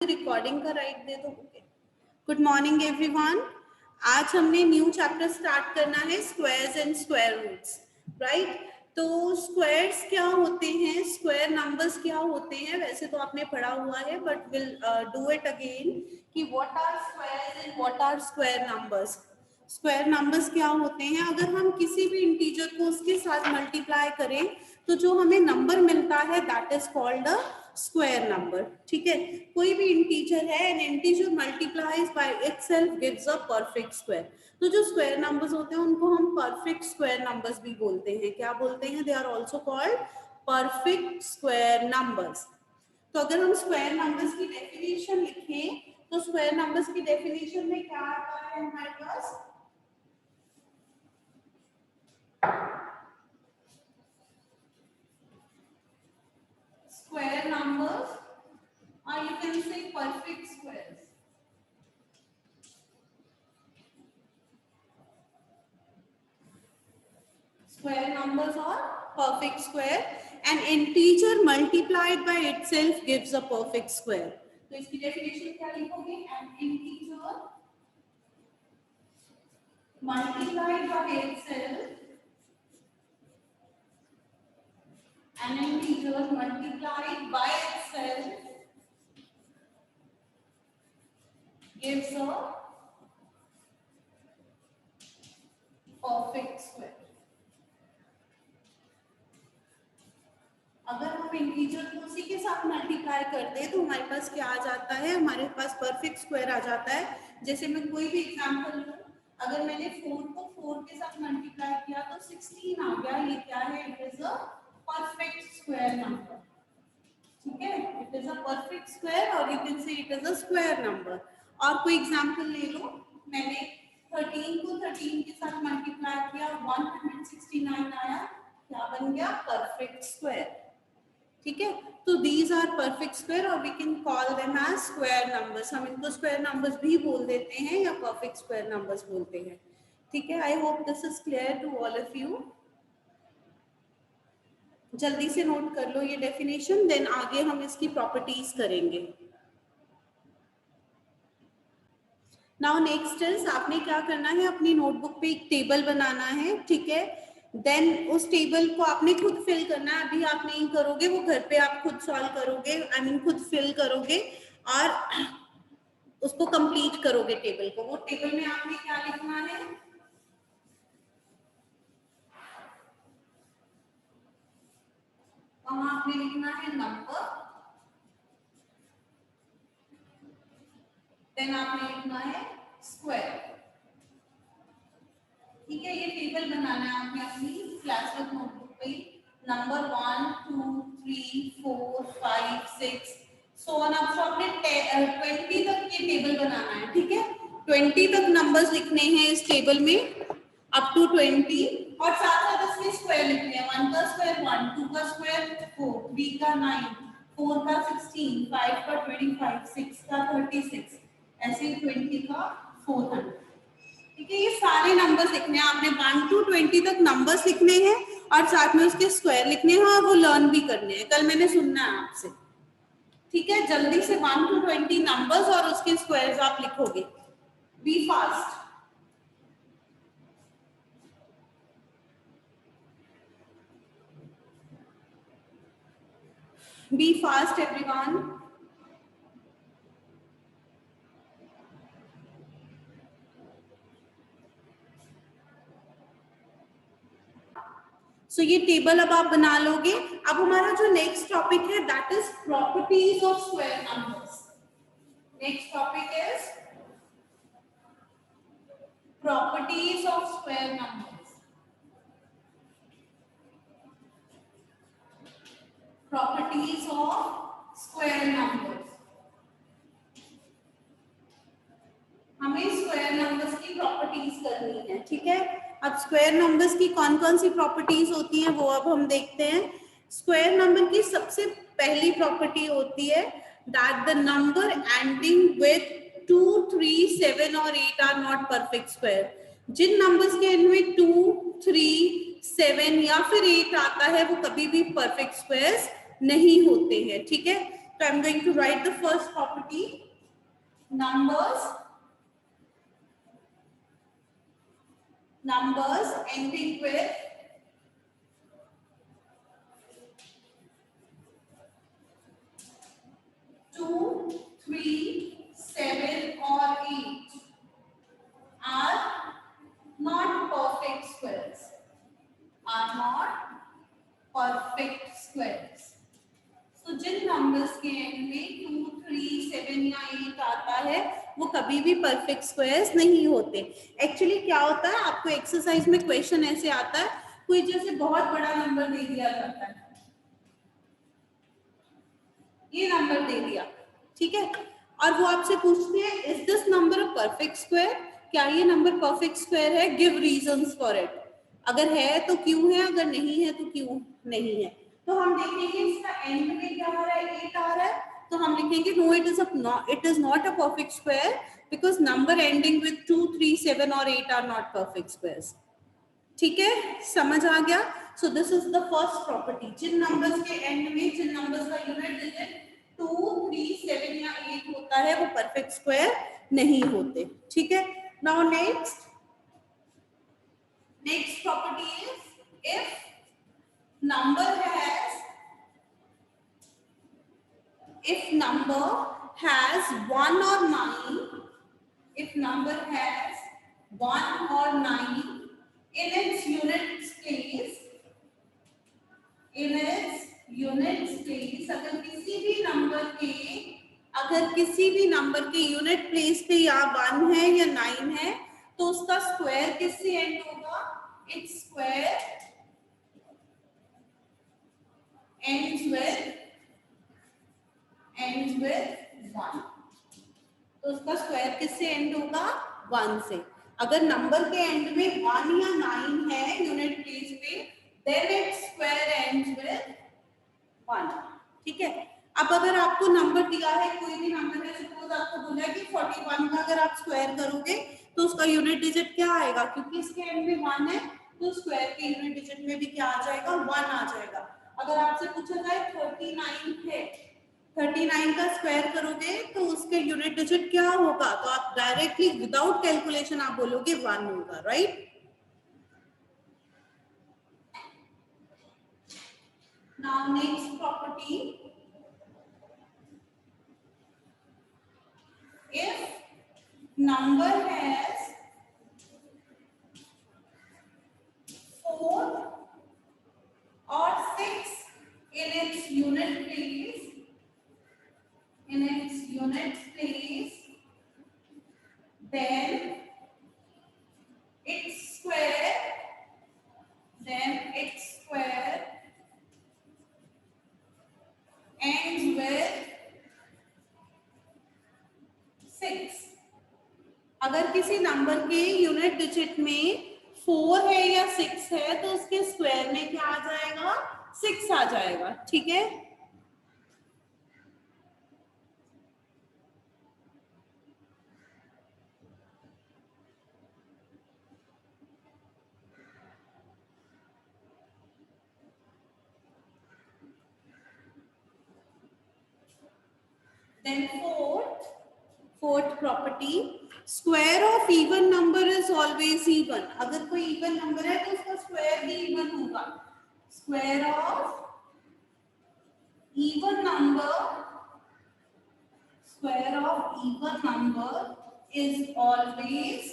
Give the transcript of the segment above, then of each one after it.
Recording का right दे दो। Good morning everyone. आज हमने न्यू चैप्टर स्टार्ट करना है, squares and square roots, right. तो स्क्वायर्स क्या होते हैं, स्क्वायर नंबर्स क्या होते हैं, वैसे तो आपने पढ़ा हुआ है, but will do it again कि what are squares and what are square numbers. Square numbers क्या होते हैं, अगर हम किसी भी इंटीजर को उसके साथ मल्टीप्लाई करें तो जो हमें नंबर मिलता है that is called a square number. ठीक है, कोई भी इंटीजर है, N integer multiplies by itself gives a perfect square. तो जो स्क्वायर नंबर्स होते हैं उनको हम परफेक्ट स्क्वायर नंबर्स भी बोलते हैं। क्या बोलते हैं? They are also called perfect square numbers. तो अगर हम स्क्वायर नंबर्स की डेफिनेशन लिखें तो स्क्वायर नंबर्स की डेफिनेशन में क्या आता है हमारे पास? Square numbers, or you can say perfect squares. Square numbers or perfect square. An integer multiplied by itself gives a perfect square. तो इसकी डेफिनेशन क्या लिखोगे? An integer multiplied by itself. An integer multiplied by itself gives a perfect square. अगर हम integer को उसी के साथ मल्टीप्लाई कर दे तो हमारे पास क्या आ जाता है? हमारे पास परफेक्ट स्क्वायर आ जाता है। जैसे मैं कोई भी एग्जांपल लूं, अगर मैंने 4 को 4 के साथ मल्टीप्लाई किया तो 16 आ गया। ये क्या है? It is a perfect square number. ठीक है, it is a perfect square और you can say it is a square number. और कोई एग्जांपल ले लो, मैंने 13 को 13 के साथ मल्टीप्लाई किया, 169 आया, क्या बन गया? Perfect square. ठीक है, तो दीज आर परफेक्ट स्क्वायर और we can call them as square numbers. हम इनको स्क्वायर नंबर्स भी बोल देते हैं या परफेक्ट स्क्वायर नंबर्स बोलते हैं। ठीक है, I hope this is clear to all of you. जल्दी से नोट कर लो ये डेफिनेशन, देन आगे हम इसकी प्रॉपर्टीज करेंगे। नाउ नेक्स्ट इज, आपने क्या करना है, अपनी नोटबुक पे एक टेबल बनाना है। ठीक है, देन उस टेबल को आपने खुद फिल करना है। अभी आप नहीं करोगे, वो घर पे आप खुद सॉल्व करोगे, आई मीन खुद फिल करोगे और उसको कंप्लीट करोगे टेबल को। वो टेबल में आपने क्या लिखना है? वहां आपने लिखना है नंबर, देन आपने लिखना है स्क्वायर। ठीक है, ये टेबल बनाना है आपने अपनी क्लासवर्क नोटबुक पे। Number 1 2 3 4 5 6 so on up. आपने 20 तक ये टेबल बनाना है। ठीक है, 20 तक नंबर्स लिखने हैं इस टेबल में, अप टू 20, और साथ साथ इसमें स्क्वायर लिखने हैं। 1 का स्क्वायर 1, 2 का स्क्वायर 4, 3 का 9, 4 का 16, 5 का 25, 6 का 36, ऐसे 20 का 400। ठीक है, ये सारे नंबर्स लिखने हैं आपने। 1 to 20 तक नंबर्स लिखने हैं और साथ में उसके स्क्वायर लिखने हैं और वो लर्न भी करने हैं। कल मैंने सुनना है आपसे। ठीक है, जल्दी से 1 to 20 नंबर्स और उसके स्क्वायर्स आप लिखोगे। Be fast. Be fast everyone. So ये टेबल अब आप बना लोगे। अब हमारा जो नेक्स्ट टॉपिक है that is properties of square numbers. Next topic is properties of square numbers. Properties of square numbers. हमें स्क्वायर नंबर्स की प्रॉपर्टीज करनी है। ठीक है, अब स्क्वायर नंबर्स की कौन कौन सी प्रॉपर्टीज होती हैं वो अब हम देखते हैं। स्क्वायर नंबर की सबसे पहली प्रॉपर्टी होती है that the number ending with 2 3 7 और 8 आर नॉट परफेक्ट स्क्वायर। जिन नंबर्स के एंड में 2 3 7 या फिर 8 आता है वो कभी भी परफेक्ट स्क्वायर्स नहीं होते हैं। ठीक है, So I'm going to write the first property. Numbers ending with 2, 3, 7 or 8 are not perfect squares. Are not perfect squares. तो जिन नंबर्स के एंड में 2, 3, 7 या 8 आता है वो कभी भी परफेक्ट स्क्वायर्स नहीं होते. एक्चुअली क्या होता है, आपको एक्सरसाइज में क्वेश्चन ऐसे आता है, कोई जैसे बहुत बड़ा नंबर दे दिया जाता है, ये नंबर दे दिया, ठीक है, और वो आपसे पूछते हैं is this number a perfect square, क्या ये नंबर परफेक्ट स्क्वायर है, गिव रीजंस फॉर इट. अगर है तो क्यों है, अगर नहीं है तो क्यों नहीं है. तो हम देखेंगे इसका एंड में क्या आ रहा है, 8 आ रहा है, तो हम लिखेंगे no it is not a perfect square because number ending with 2, 3, 7 और 8 आर नॉट परफेक्ट स्क्वायर्स. ठीक है, समझ आ गया. So this is the first property. जिन नंबर्स के एंड में, जिन नंबर्स का यूनिट डिजिट 2, 3, 7 या 8 होता है वो परफेक्ट स्क्वायर नहीं होते. ठीक है. Now next property is if number has 1 or 9, if number has 1 or 9 in its unit place, अगर किसी भी नंबर के यूनिट प्लेस पे या 1 है या 9 है तो उसका स्क्वायर किससे एंड होगा, इट्स स्क्वायर ends with 1. तो उसका स्क्वायर किससे एंड होगा, 1 से. अगर नंबर के एंड में 1 या 9 है यूनिट प्लेस पे then its square ends with 1. ठीक है. अब अगर आपको नंबर दिया है, कोई भी नंबर है, सपोज आपको बोला है कि 41 का अगर आप स्क्वायर करोगे तो उसका यूनिट डिजिट क्या आएगा, क्योंकि इसके एंड में 1 है तो स्क्वायर के यूनिट डिजिट में भी क्या आ जाएगा, 1 आ जाएगा. अगर आपसे पूछा जाए 39 है, 39 का स्क्वायर करोगे तो उसके यूनिट डिजिट क्या होगा, तो आप डायरेक्टली विदाउट कैलकुलेशन आप बोलोगे 1 होगा, right. Now next property, if number has 4 or 6 in its unit place, then its square ends with 6. अगर किसी नंबर के यूनिट डिजिट में 4 है या 6 है तो उसके स्क्वायर में क्या आ जाएगा, 6 आ जाएगा. ठीक है. Then fourth property, square of even number is always even. अगर कोई even number है तो उसका square भी even होगा. Square of even number is always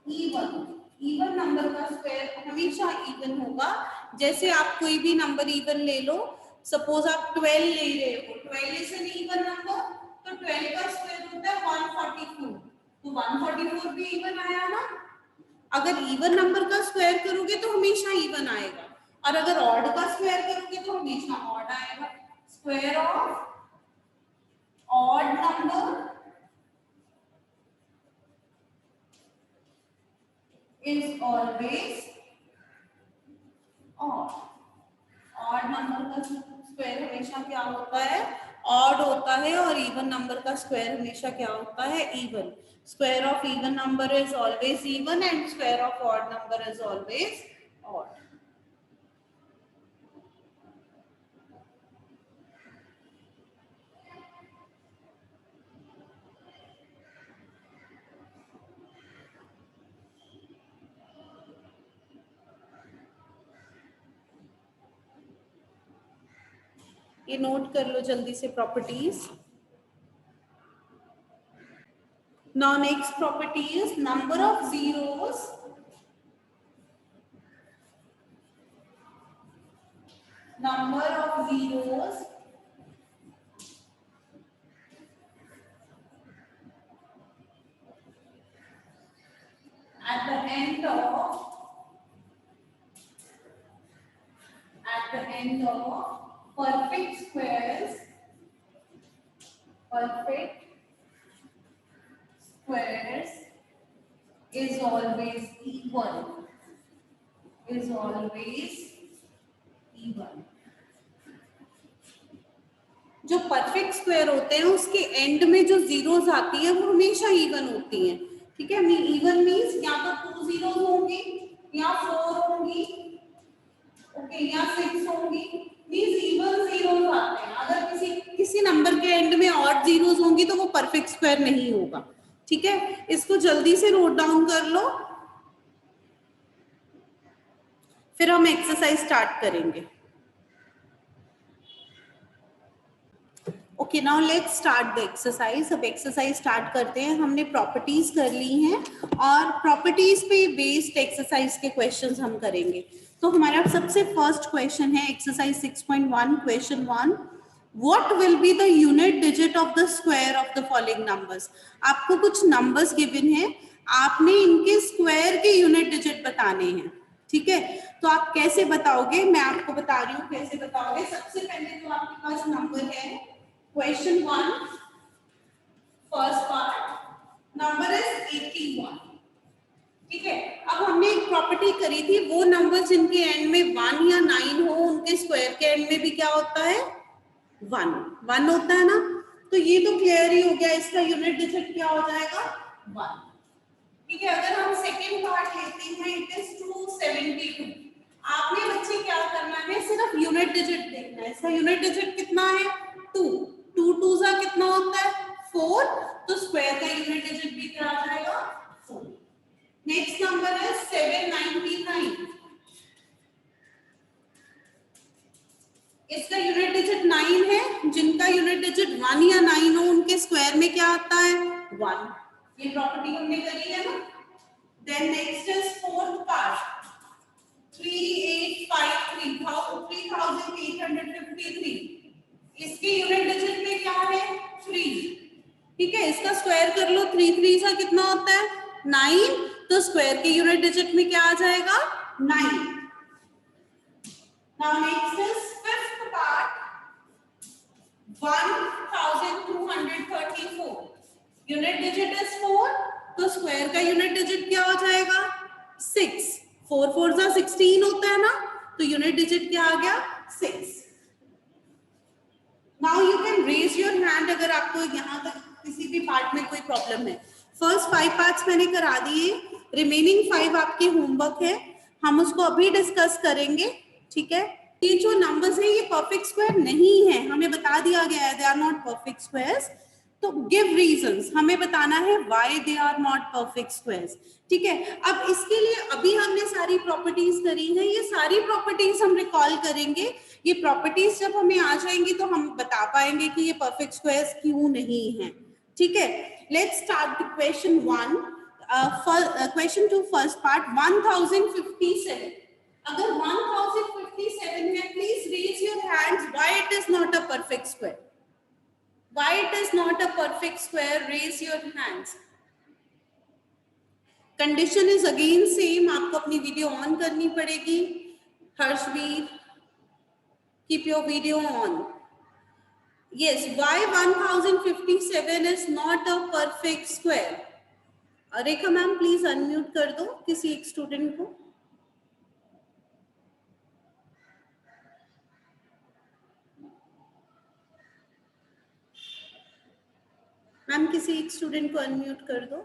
even. even number का स्क्वायर हमेशा even होगा. जैसे आप कोई भी नंबर even ले लो, सपोज आप 12 ले रहे हो, 12 इज एन इवन नंबर, तो 12 का स्क्वायर होता है 144, तो 144 भी इवन आया ना. अगर इवन नंबर का स्क्वायर करोगे तो हमेशा इवन आएगा, और अगर ऑड का स्क्वायर करोगे तो हमेशा ऑड आएगा. Square of odd number is always odd. Odd number का स्क्वायर हमेशा क्या होता है, ऑड होता है, और इवन नंबर का स्क्वायर हमेशा क्या होता है, even. Square of even number is always even and square of odd number is always odd. ये नोट कर लो जल्दी से properties. Now next property is number of zeros at the end of perfect squares is always equal. जो perfect square होते हैं उसके and में जो जीरोस आती है वो हमेशा इवन होती हैं. ठीक है, इवन मींस या तो 2 जीरोस होंगी या 4 होंगी, ओके, या 6 होंगी. मींस इवन जीरोस आते हैं. अगर किसी नंबर के एंड में ऑड जीरोस होंगी तो वो परफेक्ट स्क्वायर नहीं होगा. ठीक है, इसको जल्दी से नोट डाउन कर लो, फिर हम एक्सरसाइज स्टार्ट करेंगे. Okay, now let's start the exercise. अब एक्सरसाइज स्टार्ट करते हैं. हमने प्रॉपर्टीज कर ली हैं और प्रॉपर्टीज पे बेस्ड एक्सरसाइज के क्वेश्चंस हम करेंगे. तो हमारा सबसे फर्स्ट क्वेश्चन है exercise 6.1. Question 1, what will be the unit digit of the square of the following numbers. आपको कुछ नंबर्स गिवन है, आपने इनके स्क्वायर के यूनिट डिजिट बताने हैं. ठीक है, तो आप कैसे बताओगे, मैं आपको बता रही हूँ कैसे बताओगे. सबसे पहले तो आपके पास नंबर है question 1 first part, number is 81. ठीक है, अब हमने एक प्रॉपर्टी करी थी, वो नंबर जिनके एंड में 1 या 9 हो उनके स्क्वायर के एंड में भी क्या होता है, 1 होता है ना. तो ये तो क्लियर ही हो गया, इसका यूनिट डिजिट क्या हो जाएगा, 1. ठीक है, अगर हम सेकेंड पार्ट लेते हैं, इट इज 272. आपने बच्चे क्या करना है, सिर्फ यूनिट डिजिट देखना है. इसका यूनिट डिजिट कितना है, 2. 2 2 सा कितना होता है, 4. तो स्क्वायर का यूनिट डिजिट भी क्या आ जाएगा, 4. नेक्स्ट नंबर है 799. इसका यूनिट डिजिट 9 है. जिनका यूनिट डिजिट 1 या 9 हो उनके स्क्वायर में क्या आता है, 1. ये प्रॉपर्टी हमने करी है ना. Then next is fourth part 3853. इसके यूनिट डिजिट में क्या है, 3. ठीक है, इसका स्क्वायर कर लो. 3 3 सा कितना होता है, 9. तो स्क्वायर के यूनिट डिजिट में क्या आ जाएगा, 9. Now next is fifth part 1234. Unit digit is 4. तो स्क्वायर का यूनिट डिजिट क्या हो जाएगा, 6. 4 4 सा 16 होता है ना, तो यूनिट डिजिट क्या आ गया, 6. Now you can raise your hand अगर आपको यहाँ तक किसी भी पार्ट में कोई प्रॉब्लम है. फर्स्ट 5 पार्ट्स मैंने करा दिए, रिमेनिंग 5 आपके होमवर्क है, हम उसको अभी डिस्कस करेंगे. ठीक है, ये जो नंबर्स है ये परफेक्ट स्क्वायर नहीं है, हमें बता दिया गया है, they are not perfect squares. तो गिव रीजंस, हमें बताना है why they are not perfect squares. ठीक है, अब इसके लिए अभी हमने सारी प्रॉपर्टीज करी हैं, ये सारी प्रॉपर्टीज हम रिकॉल करेंगे. ये प्रॉपर्टीज जब हमें आ जाएंगी तो हम बता पाएंगे कि ये परफेक्ट स्क्वायर्स क्यों नहीं है. ठीक है, let's start the question 1. Question 2 first part 1057. अगर 1057 है, please raise your hands why it is not a perfect square. Why it is not a perfect square? Raise your hands. Condition is again same. आपको अपनी video on करनी पड़ेगी. Harshveer, keep your video on. Yes, why 1057 is not a perfect square? Rekha ma'am please unmute कर दो किसी एक student को. Ma'am किसी एक स्टूडेंट को अनम्यूट कर दो.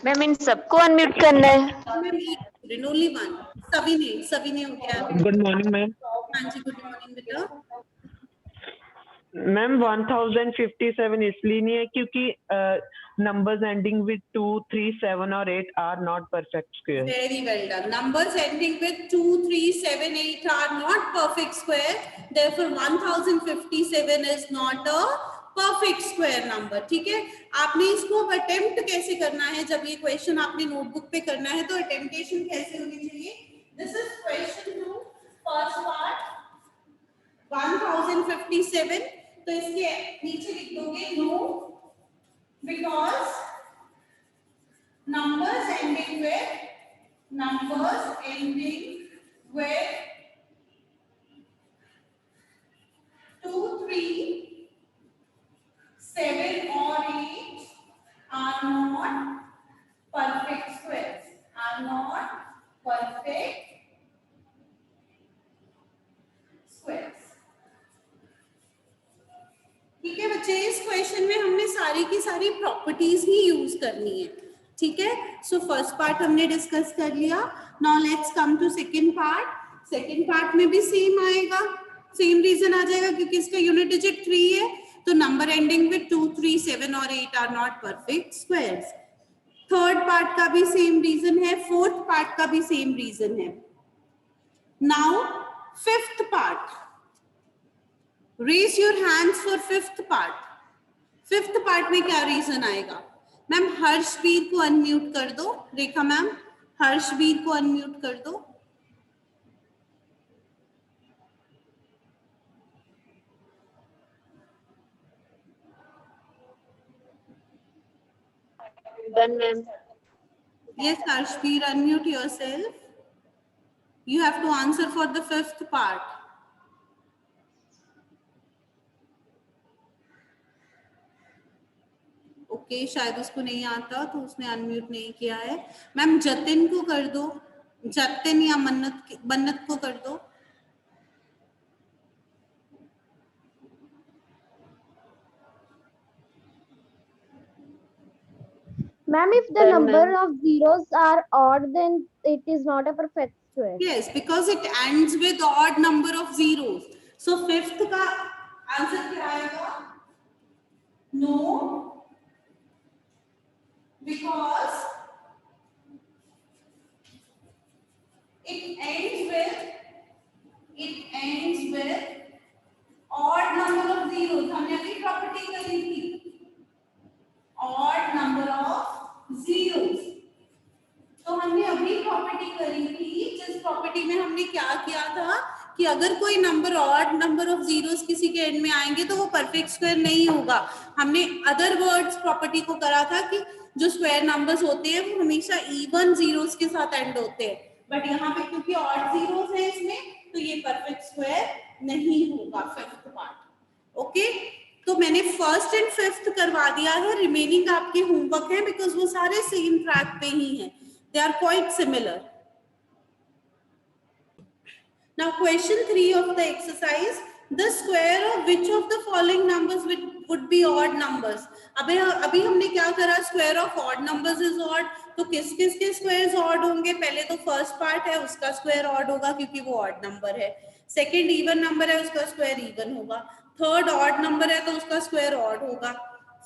मैम इन सबको अनम्यूट करना है. Only one. सभी ने हो गया. Good morning ma'am. हाँ जी, गुड मॉर्निंग बेटा. मैम 1057 इसलिए नहीं है क्योंकि numbers ending with 2, 3, 7 or 8 are not perfect square. Very well done. Numbers ending with 2, 3, 7, 8 are not perfect square. Therefore, 1057 is not a perfect square number. ठीक है, आपने इसको अब अटेम्प्ट कैसे करना है? जब ये क्वेश्चन आपने नोटबुक पे करना है तो अटेम्प्टेशन कैसे होनी चाहिए? This is question 2, first part, 1057. तो इसके नीचे लिख दोगे no, because numbers ending with 2, 3, 7 or 8 are not perfect squares. Are not perfect squares. ठीक है बच्चे, इस क्वेश्चन में हमने सारी की सारी प्रॉपर्टीज ही यूज करनी है. ठीक है, सो फर्स्ट पार्ट हमने डिस्कस कर लिया. Now let's come to second part. Second part में भी सेम आएगा, सेम रीजन आ जाएगा क्योंकि इसका यूनिट डिजिट 3 है. तो नंबर एंडिंग विद 2, 3, 7 और 8 are not perfect squares. Third part का भी सेम रीजन है, फोर्थ पार्ट का भी सेम रीजन है. Now fifth part, raise your hands for fifth part. Fifth part में क्या रीजन आएगा? मैम हर्षवीर को अनम्यूट कर दो. रेखा मैम, हर्षवीर को अनम्यूट कर दो. Done, ma'am. Yes, Harshveer, unmute yourself. You have to answer for the fifth part. Okay, शायद उसको नहीं आता तो उसने अनम्यूट नहीं किया है. मैम जतिन को कर दो, जतिन या मन्नत को कर दो. Ma'am, if the number of zeros are odd, then it is not a perfect square. Yes, because it ends with odd number of zeros. So fifth का आंसर क्या आएगा? No, because it ends with odd number of zeros. हमने अभी property करी थी, odd number of zeros. तो हमने अभी प्रॉपर्टी करी थी जिस प्रॉपर्टी में हमने क्या किया था कि अगर कोई number odd number of zeros किसी के एंड में आएंगे तो वो परफेक्ट स्क्वायर नहीं होगा. हमने अदर वर्ड्स प्रॉपर्टी को करा था कि जो स्क्वायर नंबर्स होते हैं वो हमेशा इवन जीरोस के साथ एंड होते हैं. बट यहाँ पे क्योंकि ऑड जीरोस है इसमें तो ये परफेक्ट स्क्वायर नहीं होगा. Fifth part. ओके, तो मैंने फर्स्ट एंड फिफ्थ करवा दिया है. रिमेनिंग आपके होमवर्क है बिकॉज वो सारे सेम ट्रैक पे ही हैं. They are quite similar. Now question 3 of the exercise, the square of which of the following numbers would be odd numbers. अभी हमने क्या करा? Square of odd numbers is odd. तो किस किस के squares odd होंगे? पहले तो first part है उसका square odd होगा क्योंकि वो odd number है. Second even number है उसका square even होगा. Third odd number है तो उसका square odd होगा.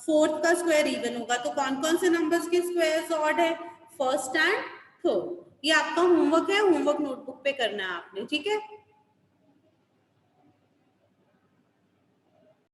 Fourth का square even होगा. तो कौन कौन से numbers के squares odd है? First and third. ये आपका होमवर्क है, होमवर्क नोटबुक पे करना है आपने. ठीक है.